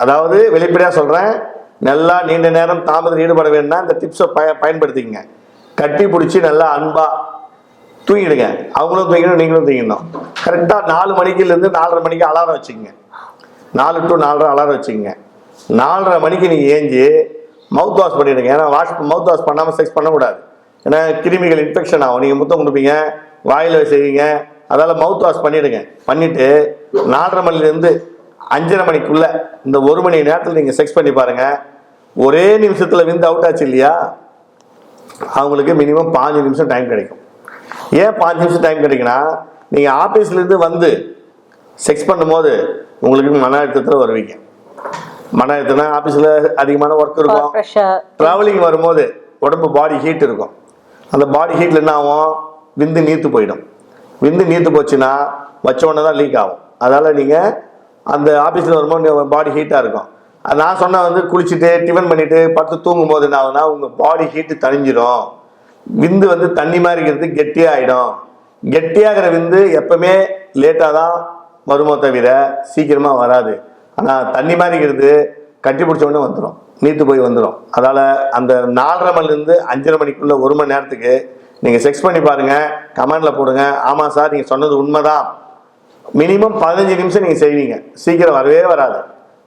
அதாவது வெளிப்படையாக சொல்கிறேன், நல்லா நீண்ட நேரம் தாமதத்தில் ஈடுபட வேணும்னா இந்த டிப்ஸை பயன்படுத்திக்கங்க. கட்டி பிடிச்சி நல்லா அன்பாக தூங்கிடுங்க. அவங்களும் தூங்கிடணும், நீங்களும் தூங்கிடணும். கரெக்டாக 4 மணிக்குலேருந்து 4:30 மணிக்கு அலாரம் வச்சுக்கோங்க. 4 to 4:30 அலாரம் வச்சுக்கோங்க. 4:30 மணிக்கு நீங்கள் ஏஞ்சி மவுத் வாஷ் பண்ணிவிடுங்க. ஏன்னா மவுத் வாஷ் பண்ணாமல் செக்ஸ் பண்ணக்கூடாது. ஏன்னா கிருமிகள் இன்ஃபெக்ஷன் ஆகும். நீங்கள் முத்தம் கொடுப்பீங்க, வாயில் செய்வீங்க. அதால் மவுத் வாஷ் பண்ணிவிடுங்க. பண்ணிவிட்டு 4:30 மணிலேருந்து 5:30 மணிக்குள்ளே இந்த 1 மணி நேரத்தில் நீங்கள் செக்ஸ் பண்ணி பாருங்கள். ஒரே நிமிஷத்தில் விந்து அவுட் ஆச்சு இல்லையா, அவங்களுக்கு மினிமம் 5 நிமிஷம் டைம் கிடைக்கும். ஏன் 5 நிமிஷம் டைம் கிடைக்குன்னா, நீங்கள் ஆஃபீஸ்லேருந்து வந்து செக்ஸ் பண்ணும்போது உங்களுக்கு மன அழுத்தத்தில் வருவீங்க. மன அழுத்தம்னா ஆஃபீஸில் அதிகமான ஒர்க் இருக்கும், ட்ராவலிங் வரும்போது உடம்பு பாடி ஹீட் இருக்கும். அந்த பாடி ஹீட்டில் என்ன ஆகும், விந்து நீத்து போயிடும். விந்து நீத்து போச்சுன்னா வச்ச உடனே தான் லீக் ஆகும். அதால் நீங்கள் அந்த ஆஃபீஸில் வரும்போது பாடி ஹீட்டாக இருக்கும். நான் சொன்ன வந்து குளிச்சுட்டு டிஃபன் பண்ணிவிட்டு படுத்து தூங்கும் போது என்ன ஆகுதுன்னா உங்கள் பாடி ஹீட்டு தணிஞ்சிடும். விந்து வந்து தண்ணி மாதிரி இருக்கிறது கெட்டியாகிடும். கெட்டியாகிற விந்து எப்பவுமே லேட்டாக தான் வருமோ தவிர சீக்கிரமாக வராது. ஆனால் தண்ணி மாதிரி இருக்கிறது கட்டி பிடிச்ச உடனே வந்துடும், நீத்து போய் வந்துடும். அதால் அந்த 4:30 மணிலேருந்து 5:30 மணிக்குள்ளே 1 மணி நேரத்துக்கு நீங்கள் செக்ஸ் பண்ணி பாருங்கள். கமெண்டில் போடுங்க, ஆமாம் சார் நீங்கள் சொன்னது உண்மைதான். மினிமம் 15 நிமிஷம் நீங்கள் செய்வீங்க, சீக்கிரம் வரவே வராது.